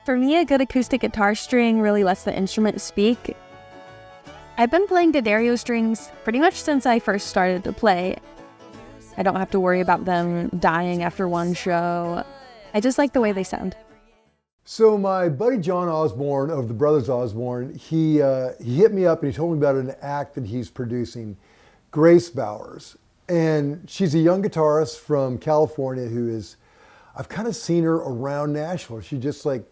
For me, a good acoustic guitar string really lets the instrument speak. I've been playing D'Addario strings pretty much since I first started to play. I don't have to worry about them dying after one show. I just like the way they sound. So my buddy John Osborne of the Brothers Osborne, he hit me up and he told me about an act that he's producing, Grace Bowers. And she's a young guitarist from California who is, I've kind of seen her around Nashville. She just like,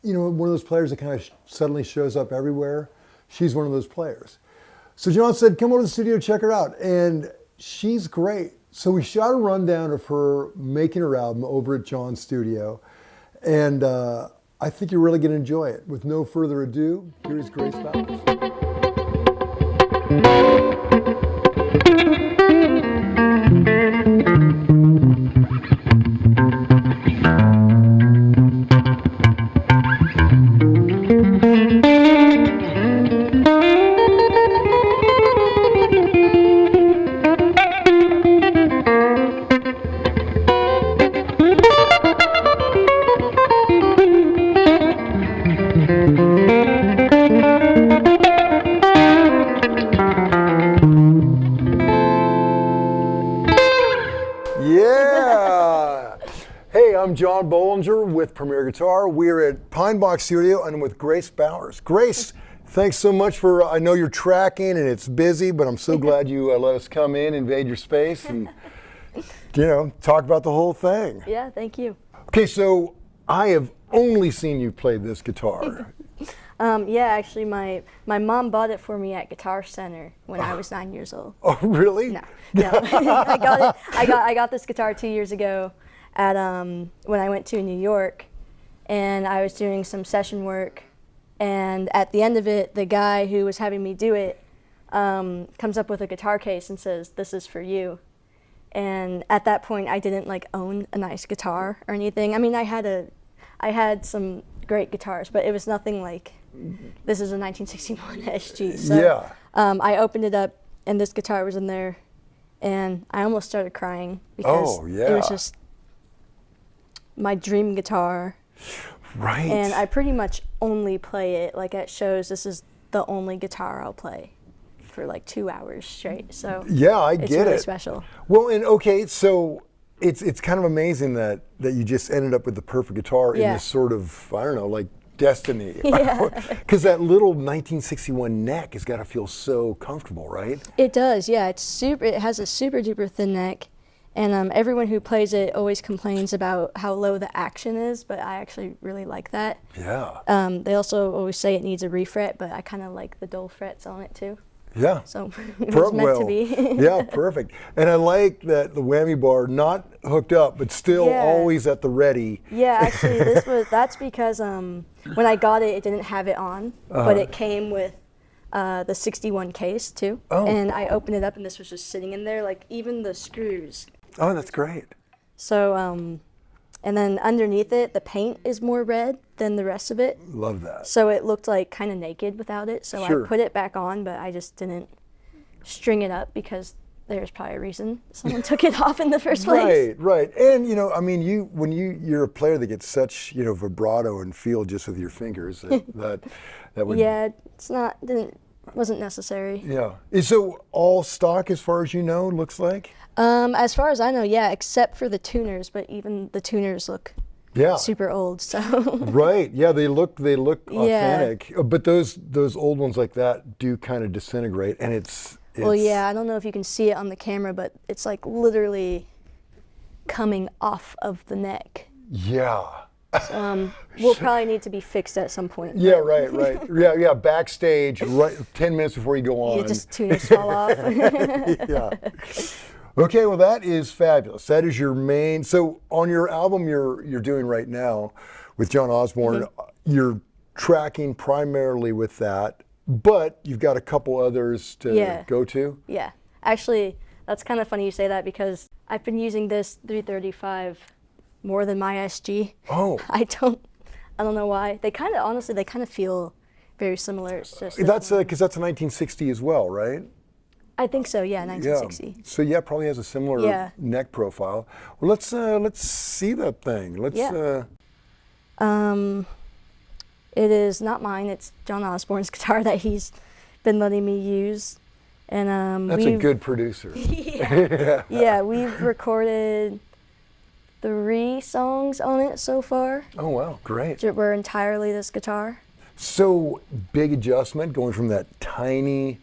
you know, one of those players that kind of suddenly shows up everywhere. She's one of those players. So John said, come over to the studio, check her out. And she's great. So we shot a rundown of her making her album over at John's studio. And I think you're really going to enjoy it. With no further ado, here's Grace Bowers. I'm John Bohlinger with Premier Guitar. We're at Pine Box Studio and I'm with Grace Bowers. Grace, thanks so much for, I know you're tracking and it's busy, but I'm so glad you let us come in, invade your space and, you know, talk about the whole thing. Yeah, thank you. Okay, so I have only seen you play this guitar. Yeah, actually my mom bought it for me at Guitar Center when I was 9 years old. Oh, really? No. I got this guitar 2 years ago at when I went to New York, and I was doing some session work, and at the end of it, the guy who was having me do it comes up with a guitar case and says, "This is for you." And at that point, I didn't like own a nice guitar or anything. I mean, I had some great guitars, but it was nothing like this is a 1961 SG. So yeah. I opened it up, and this guitar was in there, and I almost started crying because it was just my dream guitar. Right. And I pretty much only play it like at shows. This is the only guitar I'll play for like 2 hours straight. So yeah, I get it. It's really special. Well, and okay, so it's kind of amazing that you just ended up with the perfect guitar in this sort of, I don't know, like destiny. Yeah. Because that little 1961 neck has got to feel so comfortable, right? It does, yeah. It has a super duper thin neck. And everyone who plays it always complains about how low the action is, but I actually really like that. Yeah. They also always say it needs a refret, but I kind of like the dull frets on it too. Yeah. So it was meant to be. Yeah, perfect. And I like that the whammy bar, not hooked up, but still always at the ready. Yeah, actually, that's because when I got it, it didn't have it on, but it came with the 61 case too. Oh. And I opened it up, and this was just sitting in there, like even the screws. Oh, that's great. So, and then underneath it, the paint is more red than the rest of it. Love that. So it looked like kind of naked without it. So Sure. I put it back on, but I just didn't string it up because there's probably a reason someone took it off in the first place. Right, right. And you know, I mean, when you're a player that gets such, you know, vibrato and feel just with your fingers, that would. Yeah, wasn't necessary. Yeah. So all stock as far as you know, looks like? As far as I know, yeah, except for the tuners, but even the tuners look super old. So right, yeah, they look authentic. But those old ones like that do kind of disintegrate, and it's well, yeah, I don't know if you can see it on the camera, but it's like literally coming off of the neck. Yeah. So, we'll probably need to be fixed at some point. Yeah, right. Yeah, backstage, right, 10 minutes before you go on. You just tuners fall off. Yeah. Okay, well that is fabulous. That is your main. So on your album you're doing right now with John Osborne, you're tracking primarily with that, but you've got a couple others to go to. Yeah, actually, that's kind of funny you say that because I've been using this 335 more than my SG. Oh. I don't know why. They kind of feel very similar. It's just that's because that's a 1960 as well, right? I think so, yeah, 1960. Yeah. So yeah, probably has a similar neck profile. Well, let's see that thing. It is not mine. It's John Osborne's guitar that he's been letting me use. And That's a good producer. yeah, we've recorded 3 songs on it so far. Oh wow, great. That were entirely this guitar. So big adjustment going from that tiny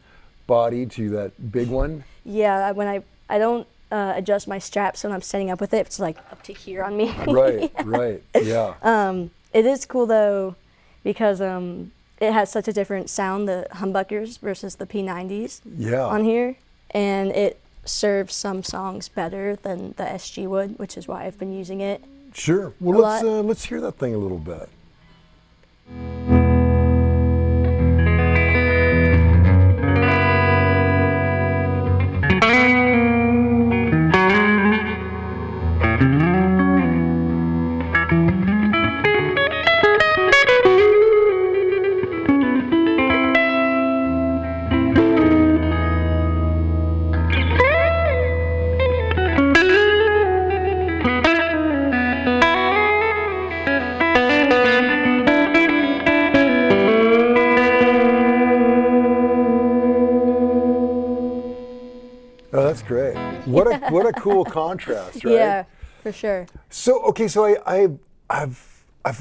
body to that big one. Yeah, when I don't adjust my straps when I'm setting up with it, it's like up to here on me. Right, right, yeah. It is cool though, because it has such a different sound, the humbuckers versus the P90s on here, and it serves some songs better than the SG would, which is why I've been using it. Sure. Well, let's hear that thing a little bit. Oh, that's great. What a cool contrast, right? Yeah, for sure. So okay, so I've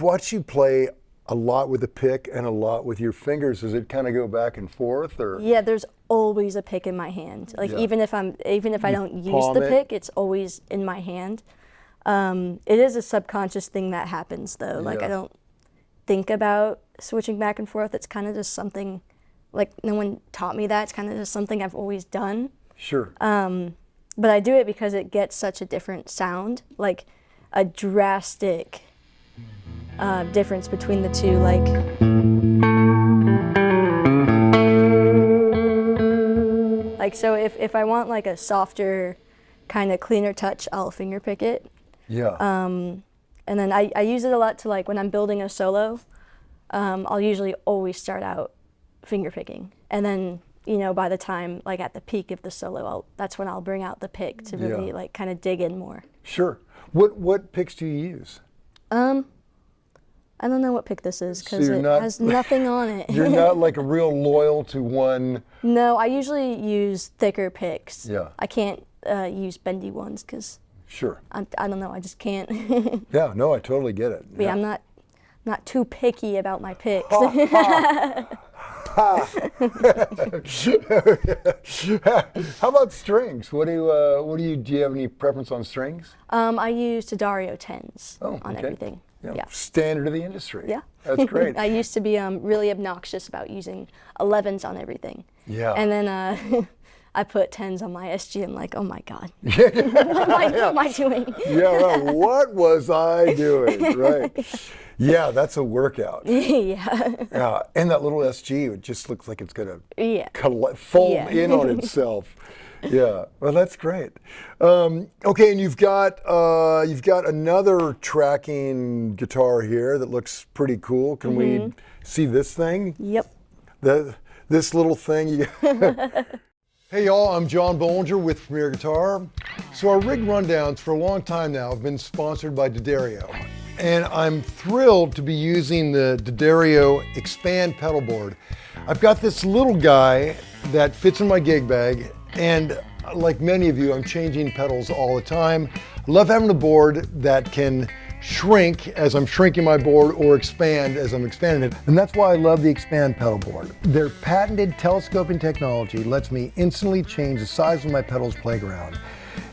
watched you play a lot with the pick and a lot with your fingers. Does it kind of go back and forth, or? Yeah, there's always a pick in my hand. Like even if I don't use the pick, it's always in my hand. It is a subconscious thing that happens though. Like I don't think about switching back and forth. It's kind of just something, like no one taught me that. It's kind of just something I've always done. Sure. But I do it because it gets such a different sound, like a drastic difference between the two. Like so if I want like a softer, kind of cleaner touch, I'll finger pick it. Yeah. And then I use it a lot to, like, when I'm building a solo, I'll usually always start out finger picking. And then, you know, by the time, like, at the peak of the solo, that's when I'll bring out the pick to really, like, kind of dig in more. Sure. What picks do you use? I don't know what pick this is because it has nothing on it. You're not, like, a real loyal to one? No, I usually use thicker picks. Yeah. I can't use bendy ones because Sure. I don't know, I just can't. Yeah, no, I totally get it. But yeah, I'm not too picky about my picks. How about strings? Do you have any preference on strings? I use D'Addario 10s on everything. Yeah. Standard of the industry. Yeah. That's great. I used to be really obnoxious about using 11s on everything. Yeah. And then I put 10s on my SG. I'm like, oh my God. What am I doing? Yeah, right. What was I doing? Right. Yeah, that's a workout. Yeah. Yeah, and that little SG, it just looks like it's going to fold in on itself. Yeah, well, that's great. Okay, and you've got another tracking guitar here that looks pretty cool. Can we see this thing? Yep. This little thing. Hey y'all, I'm John Bohlinger with Premier Guitar. So our rig rundowns for a long time now have been sponsored by D'Addario. And I'm thrilled to be using the D'Addario Expand Pedalboard. I've got this little guy that fits in my gig bag, and like many of you, I'm changing pedals all the time. I love having a board that can shrink as I'm shrinking my board or expand as I'm expanding it. And that's why I love the Expand pedal board. Their patented telescoping technology lets me instantly change the size of my pedals playground.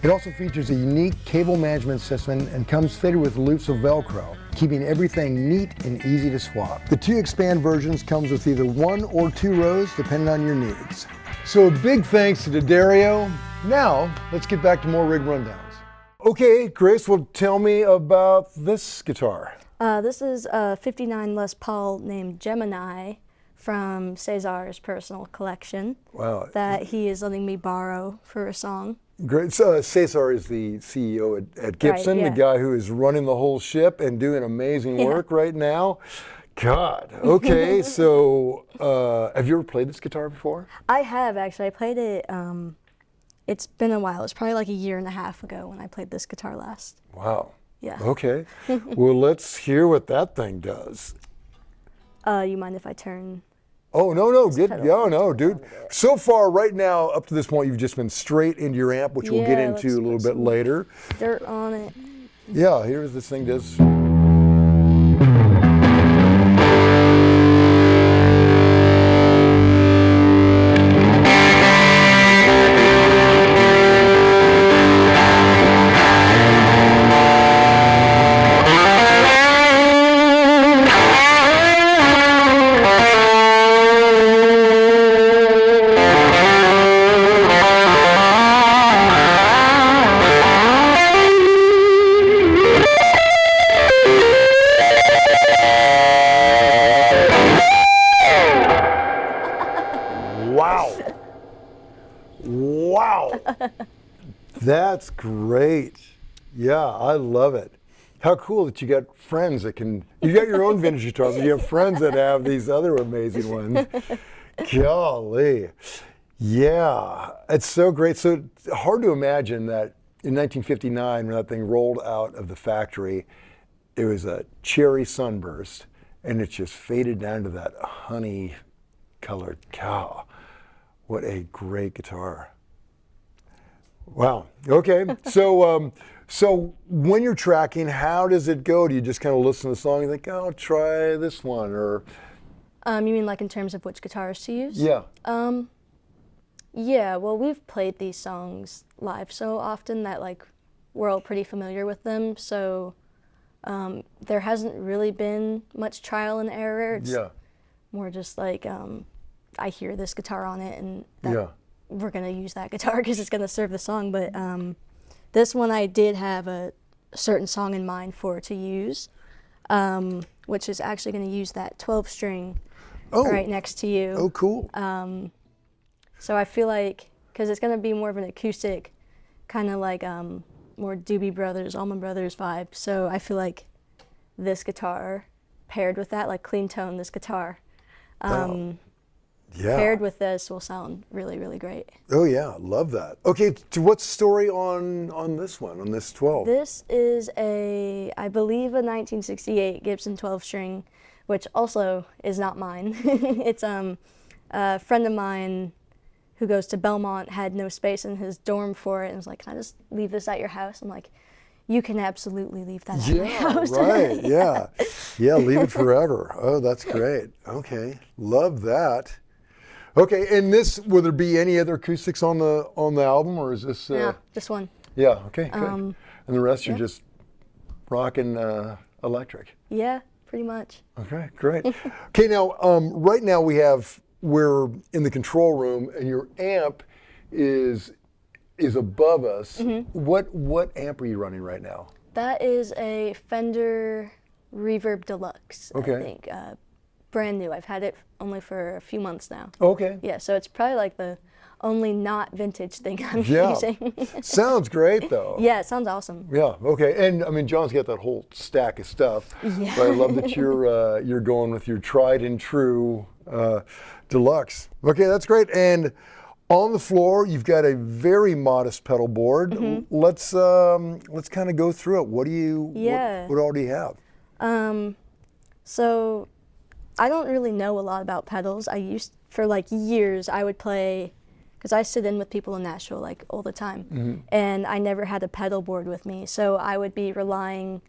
It also features a unique cable management system and comes fitted with loops of Velcro, keeping everything neat and easy to swap. The 2 Expand versions comes with either 1 or 2 rows depending on your needs. So a big thanks to D'Addario. Now, let's get back to more rig rundowns. Okay, Grace, well, tell me about this guitar. This is a 59 Les Paul named Gemini from Cesar's personal collection. Wow. That he is letting me borrow for a song. Great. Cesar is the CEO at Gibson, the guy who is running the whole ship and doing amazing work right now. God. Okay, so have you ever played this guitar before? I have, actually. I played it, it's been a while. It's probably like a year and a half ago when I played this guitar last. Wow. Yeah. Okay. Well, let's hear what that thing does. You mind if I turn? Oh, no, pedal no, dude. So far, right now, up to this point, you've just been straight into your amp, which we'll get Yeah, into let's a little put bit some later. Dirt on it. Yeah, here's this thing does. Wow. Wow. That's great. Yeah, I love it. How cool that you got friends that can, you got your own vintage guitar, but you have friends that have these other amazing ones. Golly. Yeah, it's so great. So hard to imagine that in 1959, when that thing rolled out of the factory, it was a cherry sunburst, and it just faded down to that honey colored cow. What a great guitar. Wow. Okay. So, so when you're tracking, how does it go? Do you just kind of listen to the song and think, oh, I'll try this one, or? You mean like in terms of which guitars to use? Yeah. Yeah. Well, we've played these songs live so often that like we're all pretty familiar with them. So there hasn't really been much trial and error. It's more just like I hear this guitar on it, and we're gonna use that guitar because it's gonna serve the song. But this one I did have a certain song in mind for to use, which is actually gonna use that 12 string right next to you. Oh, cool. So I feel like, because it's gonna be more of an acoustic, kind of like more Doobie Brothers, Allman Brothers vibe. So I feel like this guitar paired with that, like clean tone, this guitar. Paired with this will sound really, really great. Oh yeah, love that. Okay, so what's the story on this one, on this 12? This is I believe a 1968 Gibson 12 string, which also is not mine. It's a friend of mine who goes to Belmont had no space in his dorm for it, and was like, "Can I just leave this at your house?" I'm like, "You can absolutely leave that at my house." Right. Yeah, yeah, leave it forever. Oh, that's great. Okay, love that. Okay, and this, will there be any other acoustics on the album, or is this? Yeah, just one. Yeah. Okay. Good. And the rest are just rocking electric. Yeah, pretty much. Okay, great. Okay, now right now we're in the control room, and your amp is above us. What amp are you running right now? That is a Fender Reverb Deluxe. Okay. I think. Brand new. I've had it only for a few months now. Okay. Yeah, so it's probably like the only not vintage thing I'm using. Sounds great though. Yeah, it sounds awesome. Yeah. Okay. And I mean, John's got that whole stack of stuff. Yeah. But I love that you're going with your tried and true Deluxe. Okay, that's great. And on the floor, you've got a very modest pedal board. Let's kind of go through it. What do you? Yeah. What all do you have? So I don't really know a lot about pedals. For like years, I would play, because I sit in with people in Nashville like all the time, and I never had a pedal board with me. So I would be relying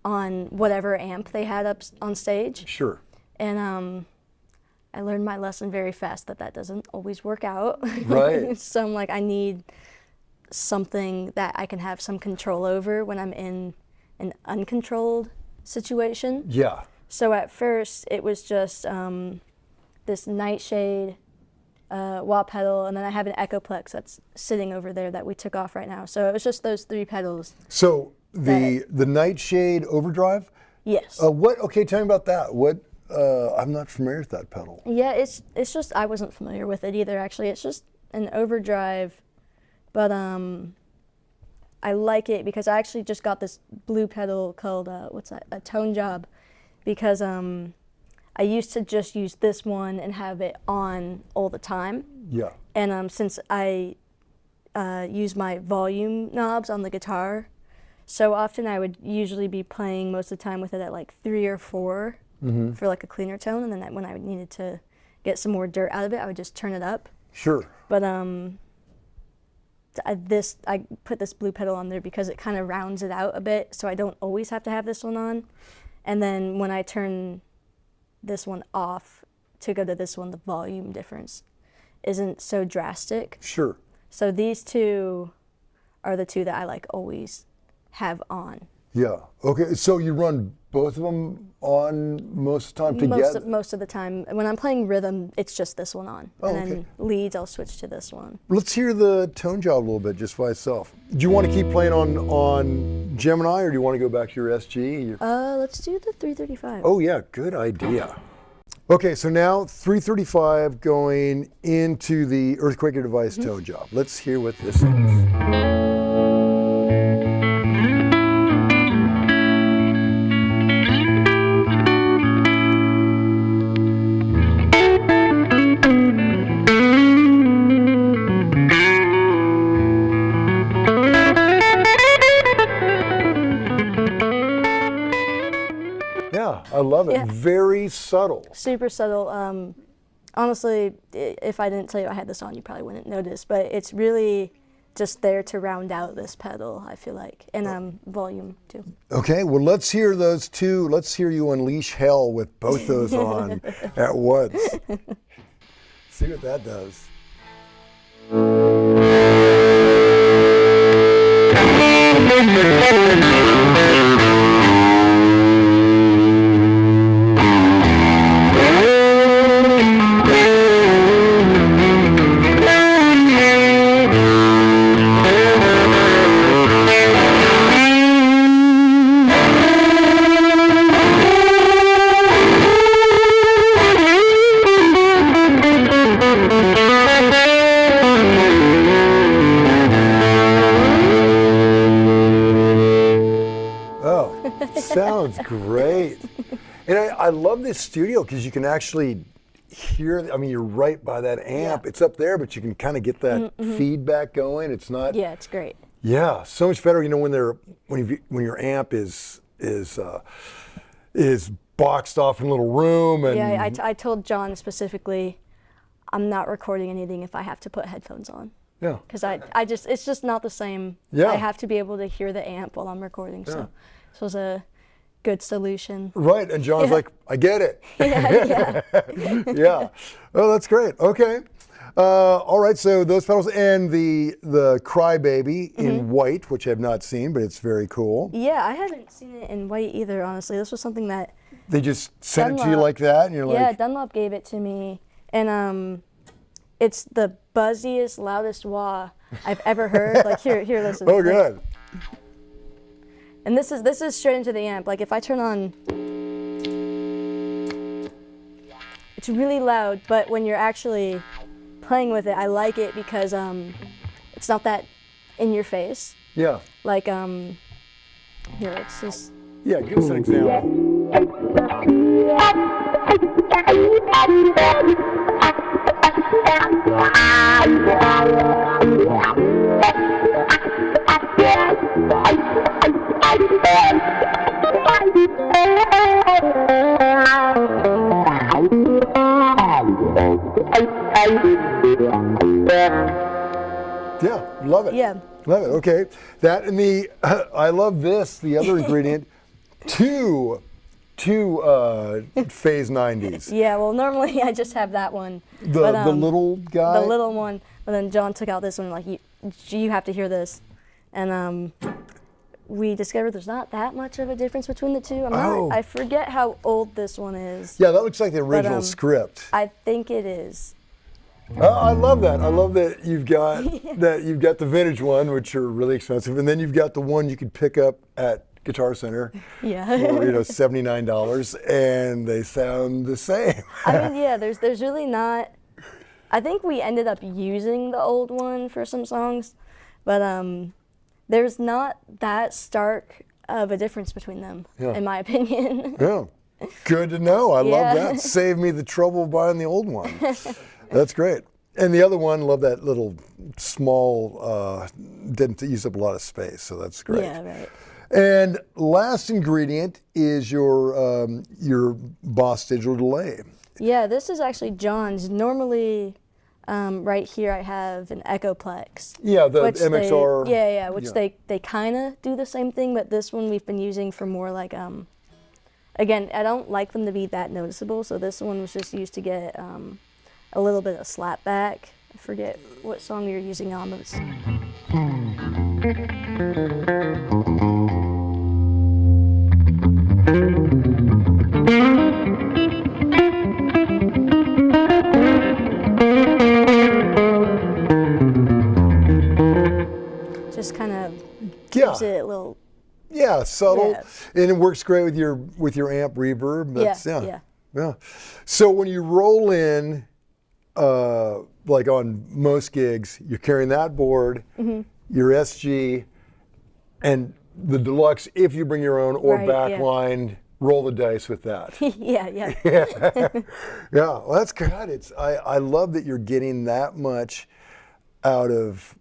on whatever amp they had up on stage. Sure. And I learned my lesson very fast that doesn't always work out. Right. So I'm like, I need something that I can have some control over when I'm in an uncontrolled situation. Yeah. So at first, it was just this Nightshade wah pedal, and then I have an Echoplex that's sitting over there that we took off right now. So it was just those 3 pedals. So the Nightshade Overdrive? Yes. Okay, tell me about that. What? I'm not familiar with that pedal. Yeah, it's just, I wasn't familiar with it either, actually. It's just an overdrive, but I like it because I actually just got this blue pedal called, a Tone Job, because I used to just use this one and have it on all the time. Yeah. And since I use my volume knobs on the guitar So often I would usually be playing most of the time with it at like 3 or 4 for like a cleaner tone, and then when I needed to get some more dirt out of it, I would just turn it up. Sure. But I put this blue pedal on there because it kind of rounds it out a bit, so I don't always have to have this one on. And then when I turn this one off to go to this one, the volume difference isn't so drastic. Sure. So these two are the two that I like always have on. Yeah. Okay. So you run both of them on most of the time together? Most of the time. When I'm playing rhythm, it's just this one on. Oh, and okay. then leads, I'll switch to this one. Let's hear the tone job a little bit just by itself. Do you want to keep playing on Gemini, or do you want to go back to your SG? Let's do the 335. Oh yeah, good idea. Okay, so now 335 going into the Earthquaker device tone job. Let's hear what this is. Yeah, I love it. Yeah. Very subtle. Super subtle. Honestly, if I didn't tell you I had this on, you probably wouldn't notice, but it's really just there to round out this pedal, I feel like, and volume too. Okay, well, let's hear those two. Let's hear you unleash hell with both those on at once. See what that does. Sounds great. And I love this studio because you can actually hear, I mean, you're right by that amp. Yeah. It's up there, but you can kind of get that feedback going. It's not. Yeah, it's great. Yeah, so much better, you know, when your amp is boxed off in a little room. And Yeah, I told John specifically, I'm not recording anything if I have to put headphones on. yeah. Because it's just not the same. Yeah. I have to be able to hear the amp while I'm recording. So this was a good solution. Right, and John's like, I get it. Yeah. Yeah. Oh, that's great. Okay. All right, so those pedals and the Crybaby in white, which I've not seen, but it's very cool. Yeah, I haven't seen it in white either, honestly. This was something that They just sent it to you Dunlop. like that, and you're yeah, like, Dunlop gave it to me, and it's the buzziest, loudest wah I've ever heard. Like here, listen. oh, good. And this is straight into the amp. Like if I turn on, it's really loud. But when you're actually playing with it, I like it because it's not that in your face. Yeah. Like here, it's just. Yeah, give us an example. Yeah, love it. Yeah. Love it. Okay. That and the I love this, the other ingredient, two phase 90s. Yeah. Well, normally I just have that one. The little guy. The little one. But then John took out this one. Like you have to hear this, and we discovered there's not that much of a difference between the two. I forget how old this one is. Yeah, that looks like the original script. I think it is. I love that. I love that you've got the vintage one, which are really expensive, and then you've got the one you could pick up at Guitar Center Yeah. for $79, and they sound the same. I mean, yeah. There's really not. I think we ended up using the old one for some songs, but there's not that stark of a difference between them, in my opinion. Yeah, good to know. I love Yeah. that. Save me the trouble of buying the old one. That's great. And the other one, love that little small, didn't use up a lot of space, so that's great. Yeah, right. And last ingredient is your Boss digital delay. Yeah, this is actually John's. Normally, right here I have an Echoplex. Yeah, the MXR. Which they kind of do the same thing, but this one we've been using for more like, again, I don't like them to be that noticeable, so this one was just used to get a little bit of slap back. I forget what song we were using on this. Just kind of gives it a little. Yeah, subtle, and it works great with your amp reverb. That's, yeah. So when you roll in, like on most gigs, you're carrying that board, your SG, and the Deluxe. If you bring your own or backline, roll the dice with that. Yeah. Well, that's good. I love that you're getting that much out of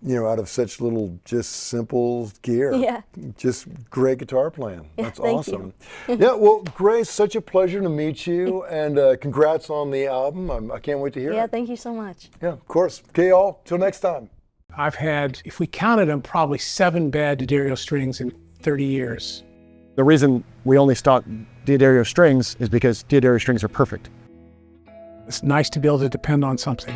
such little, just simple gear. Yeah. Just great guitar playing. That's awesome. You. Yeah, well, Grace, such a pleasure to meet you, and congrats on the album. I can't wait to hear it. Yeah, thank you so much. Yeah, of course. Okay, y'all, till next time. I've had, if we counted them, probably 7 bad D'Addario strings in 30 years. The reason we only stock D'Addario strings is because D'Addario strings are perfect. It's nice to be able to depend on something.